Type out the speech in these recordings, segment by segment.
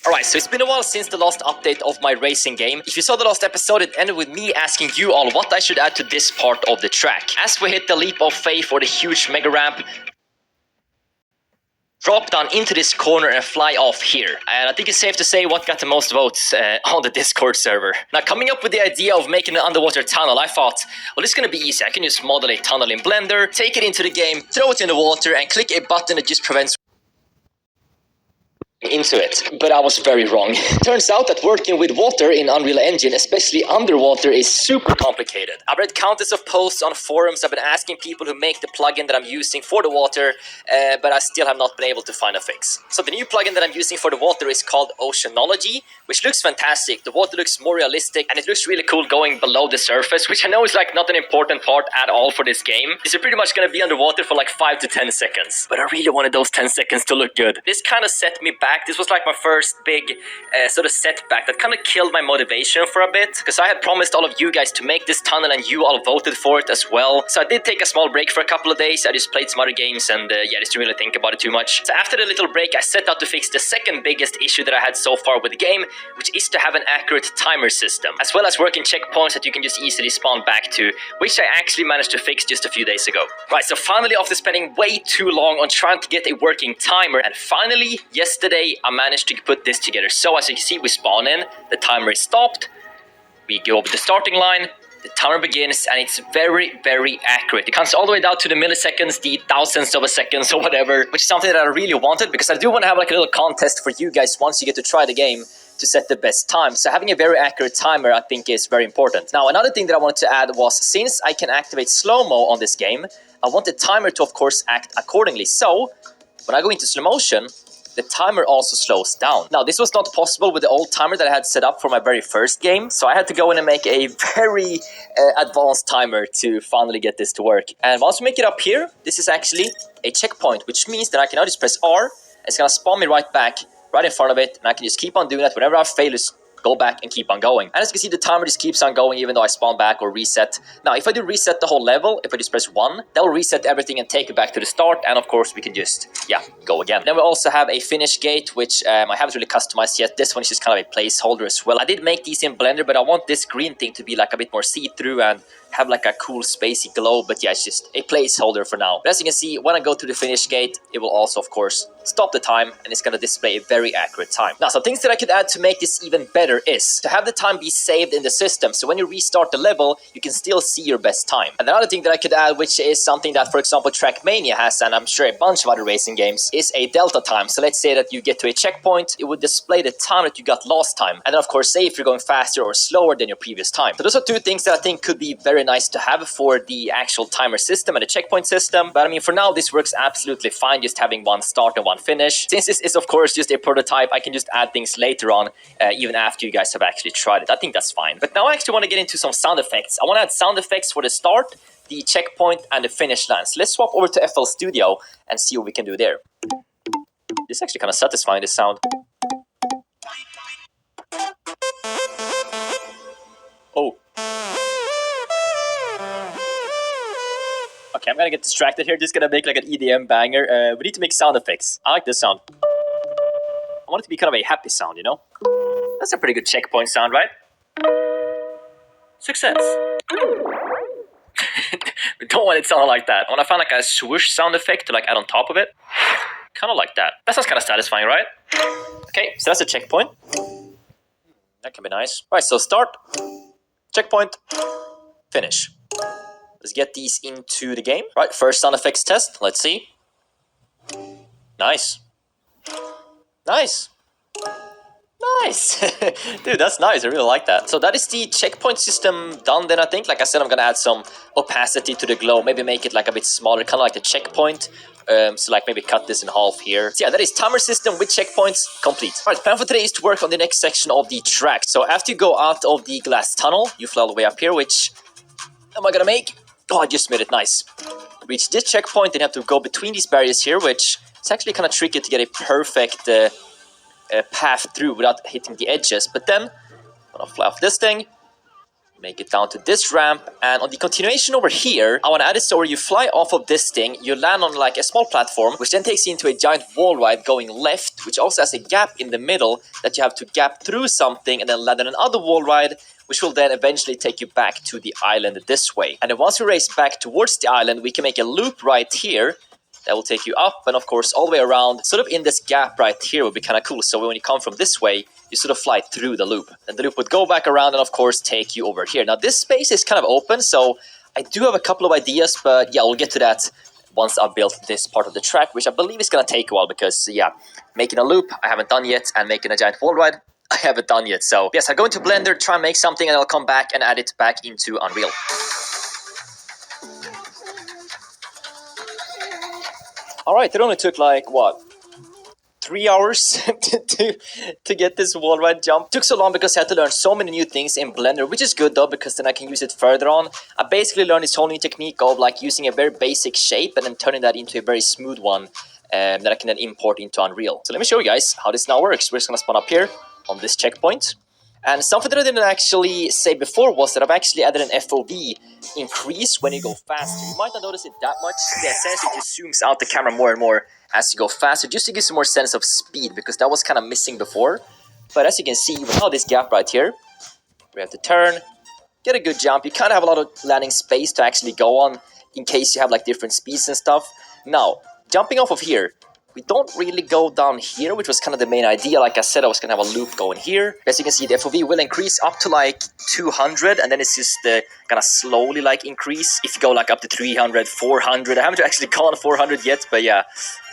Alright, so it's been a while since the last update of my racing game. If you saw the last episode, it ended with me asking you all what I should add to this part of the track. As we hit the leap of faith or the huge mega ramp, drop down into this corner and fly off here. And I think it's safe to say what got the most votes on the Discord server. Now, coming up with the idea of making an underwater tunnel, I thought, well, it's gonna be easy. I can just model a tunnel in Blender, take it into the game, throw it in the water, and click a button that just prevents into it, but I was very wrong. Turns out that working with water in Unreal Engine, especially underwater, is super complicated. I've read countless of posts on forums. I've been asking people who make the plugin that I'm using for the water, but I still have not been able to find a fix. So the new plugin that I'm using for the water is called Oceanology, which looks fantastic. The water looks more realistic, and it looks really cool going below the surface, which I know is like not an important part at all for this game. This is pretty much gonna be underwater for like 5 to 10 seconds, but I really wanted those 10 seconds to look good. This kind of set me back. This was like my first big sort of setback that kind of killed my motivation for a bit, because I had promised all of you guys to make this tunnel and you all voted for it as well. So I did take a small break for a couple of days. I just played some other games and yeah, just didn't really think about it too much. So after the little break, I set out to fix the second biggest issue that I had so far with the game, which is to have an accurate timer system, as well as working checkpoints that you can just easily spawn back to, which I actually managed to fix just a few days ago. Right, so finally, after spending way too long on trying to get a working timer, and finally, yesterday, I managed to put this together. So as you can see, we spawn in, the timer is stopped, we go over the starting line, the timer begins, and it's very, very accurate. It counts all the way down to the milliseconds, the thousandths of a second, or whatever, which is something that I really wanted, because I do want to have like a little contest for you guys once you get to try the game to set the best time. So having a very accurate timer, I think, is very important. Now, another thing that I wanted to add was, since I can activate slow-mo on this game, I want the timer to, of course, act accordingly. So when I go into slow motion, the timer also slows down. Now, this was not possible with the old timer that I had set up for my very first game, so I had to go in and make a very advanced timer to finally get this to work. And once we make it up here, this is actually a checkpoint, which means that I can now just press R, and it's gonna spawn me right back, right in front of it, and I can just keep on doing that. Whenever I fail, just go back and keep on going. And as you can see, the timer just keeps on going even though I spawn back or reset. Now, if I do reset the whole level, if I just press 1, that will reset everything and take it back to the start, and of course we can just, yeah, go again. Then we also have a finish gate, which I haven't really customized yet. This one is just kind of a placeholder as well. I did make these in Blender, but I want this green thing to be like a bit more see-through and have like a cool spacey glow, but yeah, it's just a placeholder for now. But as you can see, when I go to the finish gate, it will also, of course, stop the time, and it's going to display a very accurate time. Now, some things that I could add to make this even better is to have the time be saved in the system, so when you restart the level, you can still see your best time. And another thing that I could add, which is something that, for example, Trackmania has, and I'm sure a bunch of other racing games, is a delta time. So let's say that you get to a checkpoint, it would display the time that you got last time, and then of course say if you're going faster or slower than your previous time. So those are two things that I think could be very nice to have for the actual timer system and the checkpoint system. But I mean, for now, this works absolutely fine, just having one start and one finish. Since this is, of course, just a prototype, I can just add things later on, even after you guys have actually tried it. I think that's fine. But now I actually want to get into some sound effects. I want to add sound effects for the start, the checkpoint, and the finish line. So let's swap over to FL Studio and see what we can do there. This is actually kind of satisfying, this sound. Oh. Okay, I'm gonna get distracted here. Just gonna make like an EDM banger. We need to make sound effects. I like this sound. I want it to be kind of a happy sound, you know? That's a pretty good checkpoint sound, right? Success. We don't want it to sound like that. I want to find like a swoosh sound effect to like add on top of it. Kind of like that. That sounds kind of satisfying, right? Okay, so that's a checkpoint. That can be nice. All right, so start, checkpoint, finish. Let's get these into the game. Right, first sound effects test. Let's see. Nice. Nice. Nice. Dude, that's nice. I really like that. So that is the checkpoint system done then, I think. Like I said, I'm gonna add some opacity to the glow. Maybe make it like a bit smaller, kind of like the checkpoint. So like maybe cut this in half here. So yeah, that is timer system with checkpoints complete. Alright, plan for today is to work on the next section of the track. So after you go out of the glass tunnel, you fly all the way up here, which am I gonna make? Oh, I just made it. Nice. Reach this checkpoint, then you have to go between these barriers here, which is actually kind of tricky to get a perfect path through without hitting the edges. But then I'm gonna fly off this thing, Make it down to this ramp, and on the continuation over here, I want to add it so where you fly off of this thing, you land on like a small platform, which then takes you into a giant wall ride going left, which also has a gap in the middle that you have to gap through something and then land on another wall ride, which will then eventually take you back to the island this way. And then once we race back towards the island, we can make a loop right here that will take you up and of course all the way around, sort of in this gap right here would be kind of cool. So when you come from this way, you sort of fly through the loop. And the loop would go back around and of course take you over here. Now this space is kind of open, so I do have a couple of ideas, but yeah, we'll get to that once I've built this part of the track, which I believe is going to take a while because yeah, making a loop I haven't done yet, and making a giant wall ride I haven't done yet. So yes, I'll go into Blender, try and make something, and I'll come back and add it back into Unreal. Alright, it only took like, what, 3 hours to get this wall ride jump. Took so long because I had to learn so many new things in Blender, which is good though, because then I can use it further on. I basically learned this whole new technique of like using a very basic shape and then turning that into a very smooth one that I can then import into Unreal. So let me show you guys how this now works. We're just gonna spawn up here on this checkpoint. And something that I didn't actually say before was that I've actually added an FOV increase when you go faster. You might not notice it that much. Yeah, essentially just zooms out the camera more and more as you go faster, just to give some more sense of speed, because that was kind of missing before. But as you can see, without this gap right here, we have to turn, get a good jump. You kind of have a lot of landing space to actually go on in case you have like different speeds and stuff. Now, jumping off of here, we don't really go down here, which was kind of the main idea. Like I said, I was going to have a loop going here. As you can see, the FOV will increase up to like 200, and then it's just going to slowly like increase. If you go like up to 300, 400, I haven't actually gone 400 yet, but yeah,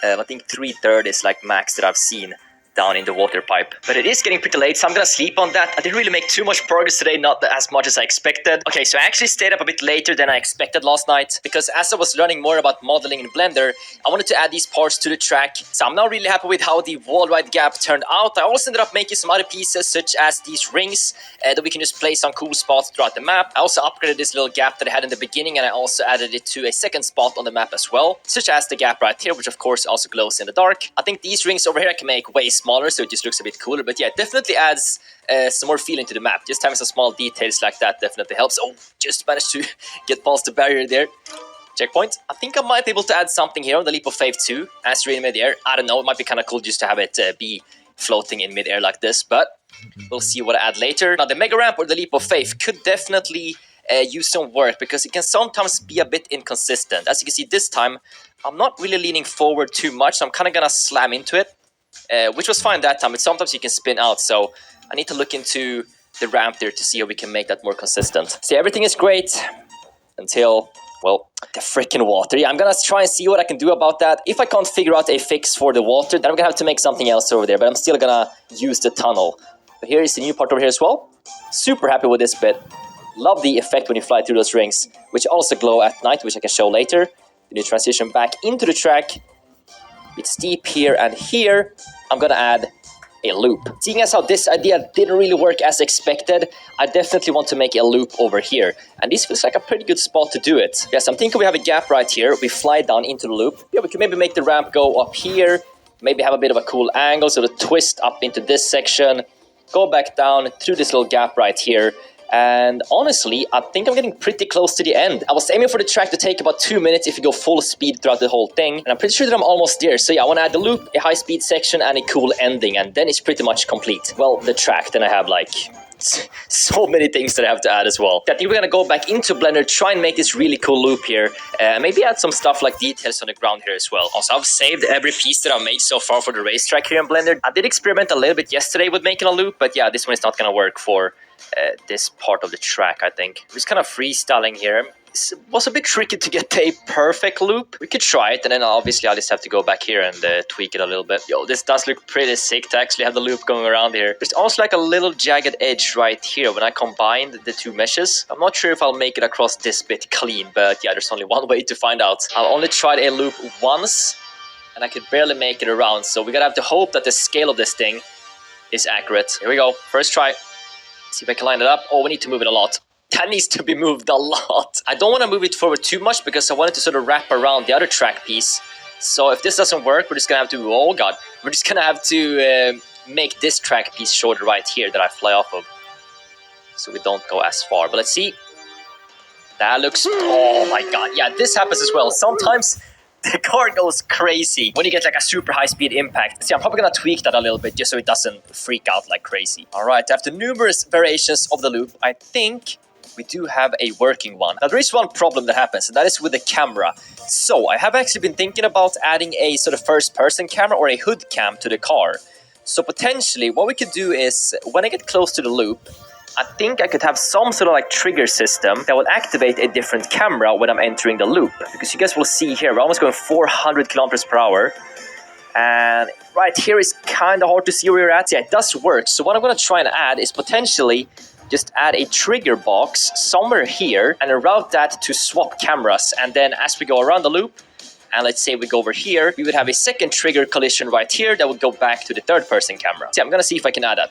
I think 330 is like max that I've seen down in the water pipe. But it is getting pretty late, so I'm gonna sleep on that. I didn't really make too much progress today, not as much as I expected. Okay, so I actually stayed up a bit later than I expected last night, because as I was learning more about modeling in Blender, I wanted to add these parts to the track. So I'm now really happy with how the wall ride gap turned out. I also ended up making some other pieces, such as these rings that we can just place on cool spots throughout the map. I also upgraded this little gap that I had in the beginning, and I also added it to a second spot on the map as well, such as the gap right here, which of course also glows in the dark. I think these rings over here I can make way smaller, so it just looks a bit cooler. But yeah, it definitely adds some more feeling to the map. Just having some small details like that definitely helps. Oh, just managed to get past the barrier there. Checkpoint. I think I might be able to add something here on the Leap of Faith too, as you're in midair. I don't know, it might be kind of cool just to have it be floating in midair like this, but we'll see what I add later. Now, the Mega Ramp or the Leap of Faith could definitely use some work, because it can sometimes be a bit inconsistent. As you can see this time, I'm not really leaning forward too much, so I'm kind of gonna slam into it. Which was fine that time, but sometimes you can spin out, so I need to look into the ramp there to see how we can make that more consistent. See, everything is great until, well, the freaking water. Yeah, I'm gonna try and see what I can do about that. If I can't figure out a fix for the water, then I'm gonna have to make something else over there, but I'm still gonna use the tunnel. But here is the new part over here as well. Super happy with this bit. Love the effect when you fly through those rings, which also glow at night, which I can show later. Then you transition back into the track. It's steep here and here. I'm gonna add a loop. Seeing as how this idea didn't really work as expected, I definitely want to make a loop over here. And this feels like a pretty good spot to do it. Yes, I'm thinking we have a gap right here. We fly down into the loop. Yeah, we can maybe make the ramp go up here. Maybe have a bit of a cool angle, so the twist up into this section. Go back down through this little gap right here. And honestly, I think I'm getting pretty close to the end. I was aiming for the track to take about 2 minutes if you go full speed throughout the whole thing. And I'm pretty sure that I'm almost there. So yeah, I want to add the loop, a high speed section, and a cool ending. And then it's pretty much complete. Well, the track. Then I have like so many things that I have to add as well. I think we're going to go back into Blender, try and make this really cool loop here. Maybe add some stuff like details on the ground here as well. Also, I've saved every piece that I've made so far for the racetrack here in Blender. I did experiment a little bit yesterday with making a loop, but yeah, this one is not going to work for this part of the track, I think. I'm just kind of freestyling here. It was a bit tricky to get a perfect loop. We could try it, and then obviously I'll just have to go back here and tweak it a little bit. Yo, this does look pretty sick to actually have the loop going around here. There's also like a little jagged edge right here when I combined the two meshes. I'm not sure if I'll make it across this bit clean, but yeah, there's only one way to find out. I've only tried a loop once, and I could barely make it around, so we gotta have to hope that the scale of this thing is accurate. Here we go, first try. See if I can line it up. Oh, we need to move it a lot. That needs to be moved a lot. I don't want to move it forward too much because I want it to sort of wrap around the other track piece. So if this doesn't work, we're just going to have to... Oh, God. We're just going to have to make this track piece shorter right here that I fly off of. so we don't go as far. But let's see. That looks... Oh my god. Yeah, this happens as well. Sometimes the car goes crazy when you get like a super high speed impact. See, I'm probably gonna tweak that a little bit just so it doesn't freak out like crazy. All right, after numerous variations of the loop, I think we do have a working one. Now, there is one problem that happens, and that is with the camera. So, I have actually been thinking about adding a sort of first-person camera or a hood cam to the car. So, potentially, what we could do is, when I get close to the loop, I think I could have some sort of like trigger system that will activate a different camera when I'm entering the loop. Because you guys will see here, we're almost going 400 kilometers per hour. And right here is kind of hard to see where you're at. Yeah, it does work. So what I'm going to try and add is potentially just add a trigger box somewhere here and route that to swap cameras. And then as we go around the loop, and let's say we go over here, we would have a second trigger collision right here that would go back to the third-person camera. So yeah, I'm going to see if I can add that.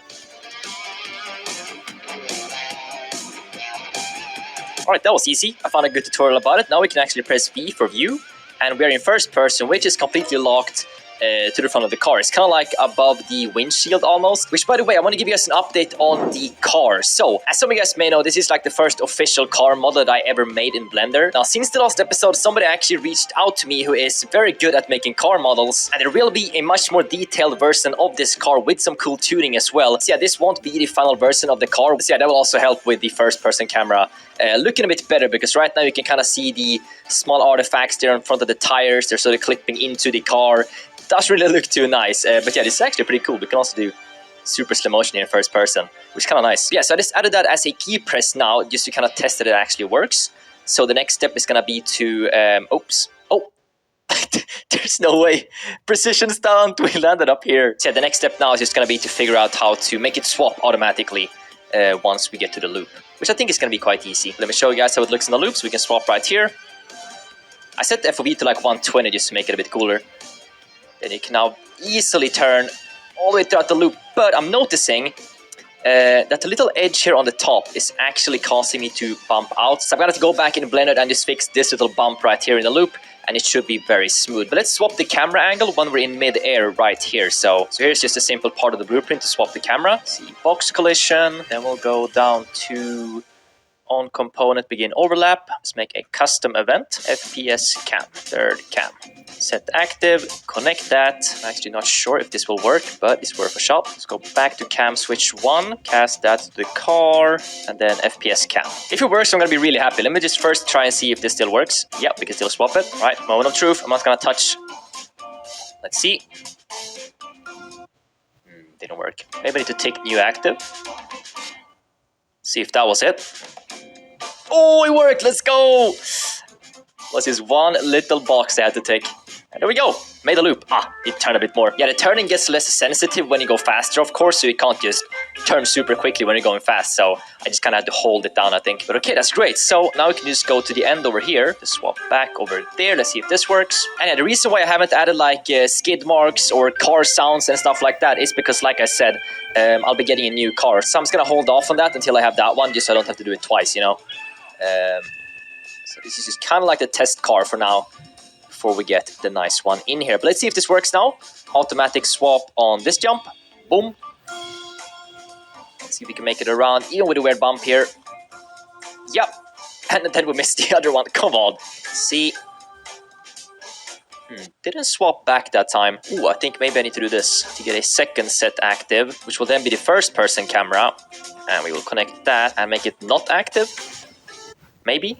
Alright, that was easy. I found a good tutorial about it. Now we can actually press V for view, and we're in first person, which is completely locked to the front of the car. It's kind of like above the windshield almost, which, by the way, I want to give you guys an update on the car. So, as some of you guys may know, this is like the first official car model that I ever made in Blender. Now, since the last episode, somebody actually reached out to me who is very good at making car models, and there will be a much more detailed version of this car with some cool tuning as well. So yeah, this won't be the final version of the car. So yeah, that will also help with the first-person camera looking a bit better, because right now you can kind of see the small artifacts there in front of the tires. They're sort of clipping into the car. Doesn't really look too nice, but yeah, this is actually pretty cool. We can also do super slow motion in first person, which is kind of nice. Yeah, so I just added that as a key press now, just to kind of test that it actually works. So the next step is gonna be to, oops, oh, there's no way. Precision stunt, we landed up here. So yeah, the next step now is just gonna be to figure out how to make it swap automatically once we get to the loop, which I think is gonna be quite easy. Let me show you guys how it looks in the loop, so we can swap right here. I set the FOV to like 120 just to make it a bit cooler. Then you can now easily turn all the way throughout the loop. But I'm noticing that the little edge here on the top is actually causing me to bump out. So I'm going to go back in Blender and just fix this little bump right here in the loop, and it should be very smooth. But let's swap the camera angle when we're in mid-air right here. So here's just a simple part of the blueprint to swap the camera. See, box collision. Then we'll go down to on component begin overlap. Let's make a custom event. FPS cam, third cam. Set active, connect that. I'm actually not sure if this will work, but it's worth a shot. Let's go back to cam switch 1, cast that to the car, and then FPS cam. If it works, I'm gonna be really happy. Let me just first try and see if this still works. Yep, we can still swap it. All right, moment of truth. I'm not gonna touch. Let's see. Didn't work. Maybe I need to take new active. See if that was it. Oh, it worked! Let's go! Was this one little box I had to take. And there we go. Made a loop. It turned a bit more. Yeah, the turning gets less sensitive when you go faster, of course, so you can't just turn super quickly when you're going fast. So I just kind of had to hold it down, I think. But okay, that's great. So now we can just go to the end over here. Just swap back over there. Let's see if this works. And yeah, the reason why I haven't added like skid marks or car sounds and stuff like that is because, like I said, I'll be getting a new car. So I'm just going to hold off on that until I have that one, just so I don't have to do it twice, you know. So this is just kind of like the test car for now, before we get the nice one in here. But let's see if this works now. Automatic swap on this jump. Boom. Let's see if we can make it around, even with a weird bump here. Yep. And then we missed the other one. Come on. See. Didn't swap back that time. Ooh, I think maybe I need to do this to get a second set active, which will then be the first person camera. And we will connect that and make it not active. Maybe.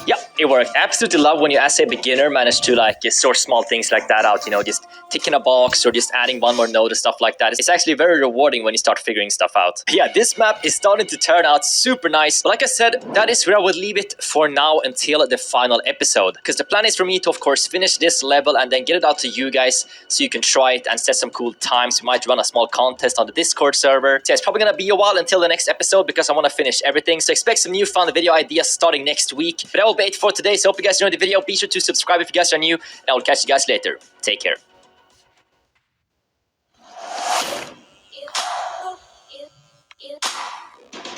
Yeah, it worked. Absolutely love when you, as a beginner, manage to like just sort small things like that out, you know, just ticking a box or just adding one more node and stuff like that. It's actually very rewarding when you start figuring stuff out. Yeah, this map is starting to turn out super nice. But like I said, that is where I would leave it for now until the final episode. Because the plan is for me to, of course, finish this level and then get it out to you guys so you can try it and set some cool times. We might run a small contest on the Discord server. So yeah, it's probably going to be a while until the next episode because I want to finish everything. So expect some new fun video ideas starting next week. But that will be it for today. So I hope you guys enjoyed the video. Be sure to subscribe if you guys are new. And I will catch you guys later. Take care.